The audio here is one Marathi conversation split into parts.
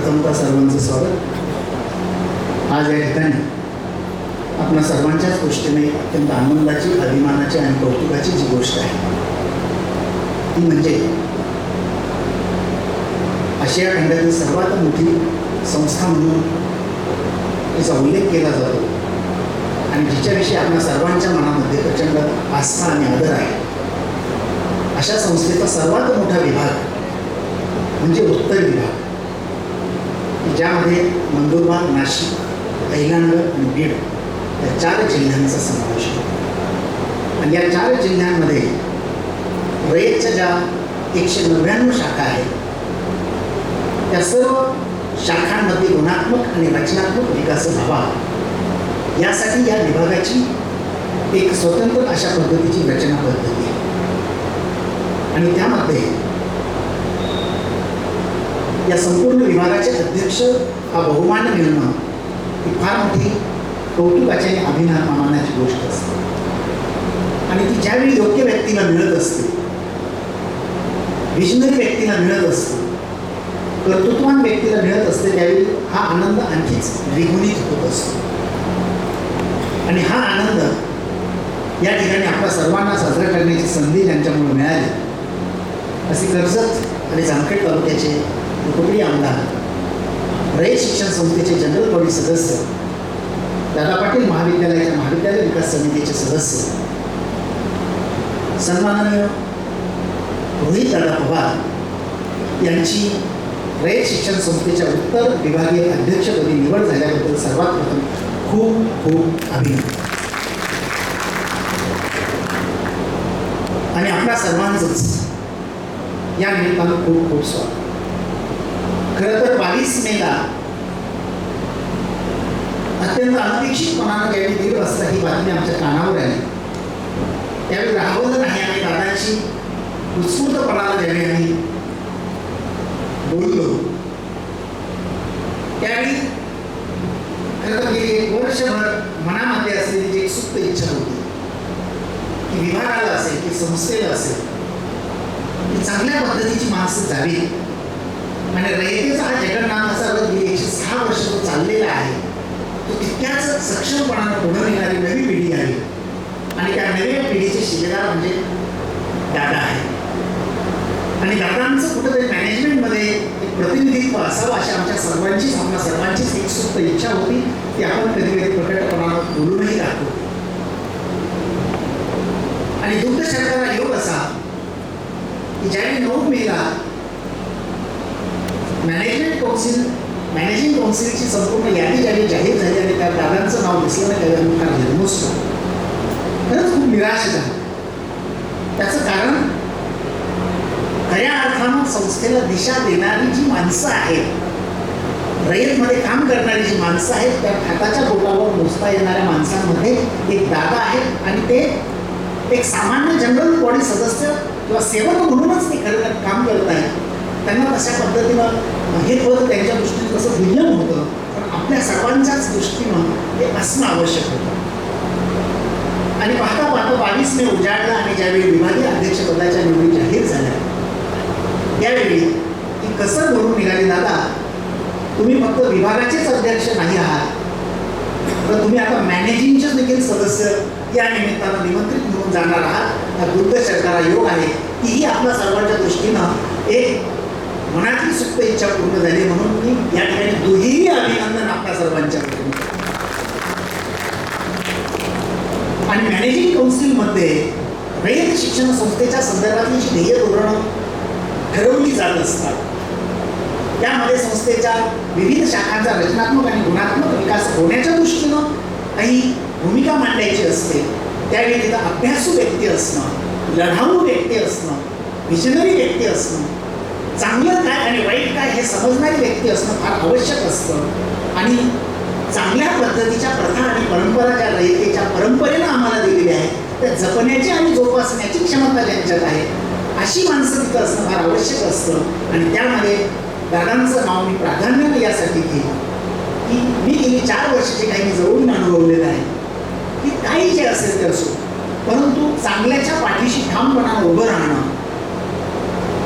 प्रथमतः सर्वांचं स्वागत. आज या ठिकाणी आपल्या सर्वांच्याच गोष्टीने अत्यंत आनंदाची, अभिमानाची आणि कौतुकाची जी गोष्ट आहे ती म्हणजे आशिया खंडातील सर्वात मोठी संस्था म्हणून तिचा उल्लेख केला जातो आणि जिच्याविषयी आपल्या सर्वांच्या मनामध्ये प्रचंड आस्था आणि आदर आहे. अशा संस्थेचा सर्वात मोठा विभाग म्हणजे उत्तर विभाग, ज्यामध्ये नंदुरबार, नाशिक, अहिल्यानगर आणि बीड या 4 जिल्ह्यांचा समावेश होतो. आणि या 4 जिल्ह्यांमध्ये रयतच्या ज्या 199 शाखा आहेत त्या सर्व शाखांमध्ये गुणात्मक आणि रचनात्मक विकास व्हावा यासाठी या विभागाची एक स्वतंत्र अशा पद्धतीची रचना पद्धती आहे. आणि त्यामध्ये या संपूर्ण विभागाचे अध्यक्ष हा बहुमान मिळणं ही फार मोठी कौतुकाची आणि अभिमानाची गोष्ट असते. आणि ती ज्यावेळी योग्य व्यक्तीला मिळत असते, विजनरी व्यक्तीला मिळत असते, कर्तृत्ववान व्यक्तीला मिळत असते, त्यावेळी हा आनंद आणखीच द्विगुणित होत असतो. आणि हा आनंद या ठिकाणी आपल्या सर्वांना साजरा करण्याची संधी ज्यांच्यामुळे मिळाली असे कर्जत आणि जामखेड तालुक्याचे उपरी आमदार, रयत शिक्षण संस्थेचे जनरल बॉडी सदस्य, दादा पाटील महाविद्यालयाच्या महाविद्यालय विकास समितीचे सदस्य, सन्माननीय रोहित दादा पवार यांची रयत शिक्षण संस्थेच्या उत्तर विभागीय अध्यक्षपदी निवड झाल्याबद्दल सर्वात प्रथम खूप खूप अभिनंदन. आणि आपल्या सर्वांचंच या निमित्तानं खूप खूप स्वागत. खरं तर 22 मेला अत्यंत अनपेक्षितपणानं ज्यावेळी 1:30 वाजता ही बातमी आमच्या कानावर आली, त्यावेळी राहवलं नाही आणि दादाची उत्स्फूर्तपणाला ज्यावेळी आम्ही बोललो, त्यावेळी खरं तर गेली 1 वर्षभर मनामध्ये असलेली जी एक सुप्त इच्छा होती की विभागाला असेल की संस्थेला असेल की चांगल्या पद्धतीची माणसं जावी. आणि रयतेचा हा जगन्नाथ असा गेली 106 वर्ष जो चाललेला आहे तो तितक्याच सक्षमपणानं पुढे येणारी नवी पिढी आहे. आणि त्या नव्या पिढीचे शिलेदार म्हणजे दादा आहे. आणि दादांचं कुठंतरी मॅनेजमेंटमध्ये एक प्रतिनिधित्व असावं अशी आमच्या सर्वांचीच एक सुप्त इच्छा होती. ती आपण कधी कधी प्रकटपणानं बोलूनही राहतो. आणि दुग्धशाखाला योग असा की ज्यावेळी 9 मेला मॅनेजिंग काउन्सिलची संपूर्ण यादी ज्यावेळी जाहीर झाली आणि त्या दादांचं नाव दिसलं नाही त्यावेळी फार निर्मोस खरंच खूप निराश झालं. त्याचं कारण खऱ्या अर्थानं संस्थेला दिशा देणारी जी माणसं आहेत, रयतमध्ये काम करणारी जी माणसं आहेत, त्या हाताच्या बोटावर मोजता येणाऱ्या माणसांमध्ये एक दादा आहेत. आणि ते एक सामान्य जनरल बॉडी सदस्य किंवा सेवक म्हणूनच ते खरं काम करत आहेत. त्यांना तशा पद्धतीनं हे पद त्यांच्या दृष्टीने कसं दुर्लभ होतं, पण आपल्या सर्वांच्याच दृष्टीनं हे असणं आवश्यक होतं. आणि पाहता 22 मे उजाडला आणि ज्यावेळी विभागीय अध्यक्षपदाच्या निवडी जाहीर झाल्या त्यावेळी ती कसं घडून निघाली, दादा तुम्ही फक्त विभागाचेच अध्यक्ष नाही आहात, तर तुम्ही आता मॅनेजिंगचे देखील सदस्य या निमित्तानं निमंत्रित म्हणून जाणार आहात. हा दुग्धशाखाला योग आहे की ही आपल्या सर्वांच्या दृष्टीनं एक मनातली सुप्त इच्छा पूर्ण झाली. म्हणून मी या ठिकाणी दुहेरी अभिनंदन आपल्या सर्वांच्या वतीने. आणि मॅनेजिंग काउन्सिलमध्ये रयत शिक्षण संस्थेच्या संदर्भातली जी ध्येय धोरणं ठरवली जात असतात, त्यामध्ये संस्थेच्या विविध शाखांचा रचनात्मक आणि गुणात्मक विकास होण्याच्या दृष्टीनं काही भूमिका मांडायची असते. त्यावेळी तिथं अभ्यासू व्यक्ती असणं, लढाऊ व्यक्ती असणं, विजनरी व्यक्ती असणं, चांगलं काय आणि वाईट काय हे समजणारी व्यक्ती असणं फार आवश्यक असतं. आणि चांगल्या पद्धतीच्या प्रथा आणि परंपरा ज्या रयतेच्या परंपरेनं आम्हाला दिलेल्या आहेत त्या जपण्याची आणि जोपासण्याची क्षमता ज्यांच्यात आहे अशी माणसं तिथं असणं फार आवश्यक असतं. आणि त्यामध्ये दादांचं नाव मी प्राधान्याने यासाठी घेईन की मी गेली 4 वर्षाचे काही मी जवळून अनुभवलेलं आहे की काही जे असेल ते असो, परंतु चांगल्याच्या पाठीशी ठामपणानं उभं राहणं,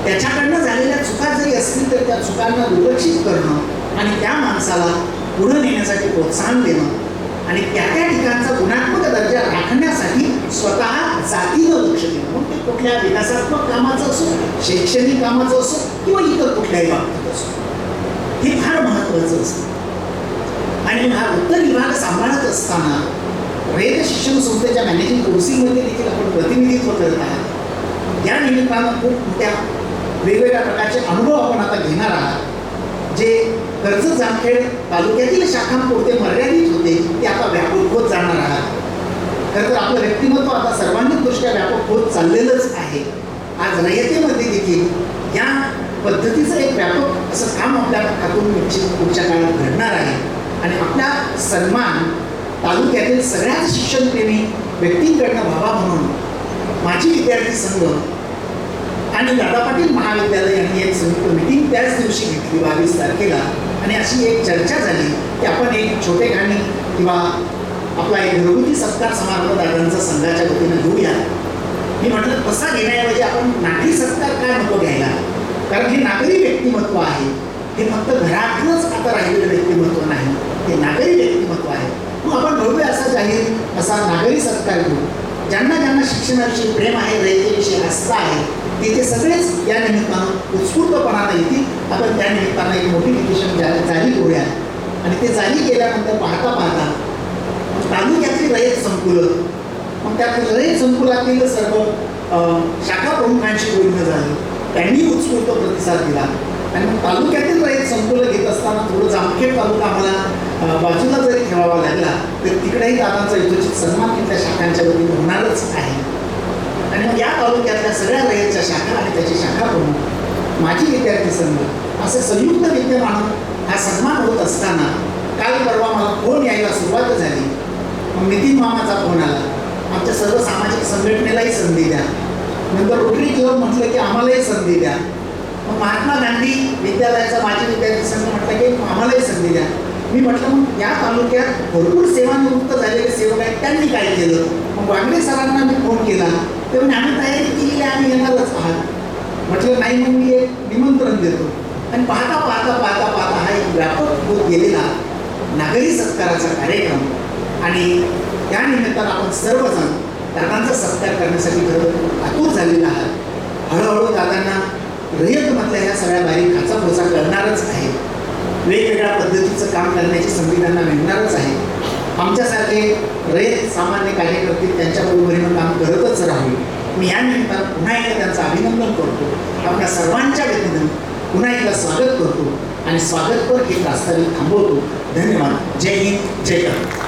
त्याच्याकडनं झालेल्या चुका जरी असतील तर त्या चुकांना दुर्लक्षित करणं आणि त्या माणसाला पुढे नेण्यासाठी प्रोत्साहन देणं आणि त्या ठिकाणचा गुणात्मक दर्जा राखण्यासाठी स्वतः जातीनं लक्ष देणं. मग ते कुठल्या विकासात्मक कामाचं असो, शैक्षणिक कामाचं असो किंवा इतर कुठल्याही बाबतीत असो, हे फार महत्त्वाचं असतं. आणि हा उत्तर विभाग सांभाळत असताना रयत शिक्षण संस्थेच्या मॅनेजिंग काउन्सिलमध्ये देखील आपण प्रतिनिधित्व करत आहात. या निमित्तानं खूप मोठ्या वेगवेगळ्या प्रकारचे अनुभव आपण आता घेणार आहात. जे कर्जत जामखेड तालुक्यातील शाखांपुरते मर्यादित होते ते आता व्यापक होत जाणार आहात. खरं तर आपलं व्यक्तिमत्व आता सर्वांगीणदृष्ट्या व्यापक होत चाललेलंच आहे. आज रयतेमध्ये देखील या पद्धतीचं एक व्यापक असं काम आपल्या हातून निश्चित पुढच्या काळात घडणार आहे. आणि आपला सन्मान तालुक्यातील सगळ्याच शिक्षणप्रेमी व्यक्तींकडनं व्हावा म्हणून माजी विद्यार्थी संघ आणि दादा पाटील महाविद्यालय यांनी एक संयुक्त मीटिंग त्याच दिवशी घेतली 22 तारखेला. आणि अशी एक चर्चा झाली की आपण एक छोटेखानी किंवा आपला एक घरगुती सत्कार समारंभ दादांचा संघाच्या वतीनं घेऊया. मी म्हटलं तसा घेण्याऐवजी आपण नागरी सत्कार काय नको घ्यायला, कारण हे नागरी व्यक्तिमत्व आहे. हे फक्त घरातलंच आता राहिलेलं व्यक्तिमत्व नाही, हे नागरी व्यक्तिमत्व आहे. मग आपण भव्य असा नागरी सत्कार घेऊ. ज्यांना ज्यांना शिक्षणाविषयी प्रेम आहे, रयतेविषयी आस्था आहे, ते सगळेच या निमित्तानं उत्स्फूर्तपणानं येतील. आपण त्या निमित्तानं एक नोटिफिकेशन जारी करूया. आणि ते जारी केल्यानंतर पाहता पाहता तालुक्यातली रयत संकुलं, मग त्या रयत संकुलातील सर्व शाखा प्रमुखांशी बोलणं झालं, त्यांनी उत्स्फूर्त प्रतिसाद दिला. आणि मग तालुक्यातील रयत संकुलं घेत असताना थोडं जामखेड तालुका आम्हाला बाजूला जरी ठेवावा लागला तर तिकडेही दादांचा यथोचित सन्मान तिथल्या शाखांच्या वतीने होणारच आहे. आणि मग या तालुक्यातल्या सगळ्या रयतच्या शाखा आणि त्याची शाखा प्रमुख, माजी विद्यार्थी संघ असं संयुक्त विद्यमान हा सन्मान होत असताना काल परवा मला फोन यायला सुरुवात झाली. मग नितीन मामाचा फोन आला, आमच्या सर्व सामाजिक संघटनेलाही संधी द्या. नंतर रोटरी क्लब म्हटलं की आम्हालाही संधी द्या. मग महात्मा गांधी विद्यालयाचा माजी विद्यार्थी संघ म्हटलं की आम्हालाही संधी द्या. मी म्हटलं मग या तालुक्यात भरपूर सेवानिवृत्त झालेले सेवक आहेत, त्यांनी काय केलं. मग वागडे सरांना मी फोन केला, तेव्हा आम्ही तयारी केलेली, आम्ही येणारच आहात. म्हटलं नाही, मग मी एक निमंत्रण देतो. आणि पाहता पाहता पाहता पाहता हा एक व्यापक होत गेलेला नागरी सत्काराचा कार्यक्रम. आणि त्या निमित्तानं आपण सर्वजण दादांचा सत्कार करण्यासाठी खरं आतुर झालेला आहात. हळूहळू दादांना रयतमधल्या ह्या सगळ्या बारीक खाचाखोचा करणारच आहे. वेगवेगळ्या पद्धतीचं काम करण्याची संधी त्यांना मिळणारच आहे. आमच्यासारखे रयत सामान्य कार्यकर्ते त्यांच्या बरोबरीनं काम करतच राहू. मी या निमित्तानं पुन्हा एकदा त्यांचं अभिनंदन करतो. आपल्या सर्वांच्या वतीनं पुन्हा एकदा स्वागत करतो आणि स्वागतपर हे प्रास्ताविक थांबवतो. धन्यवाद. जय हिंद, जय भारत.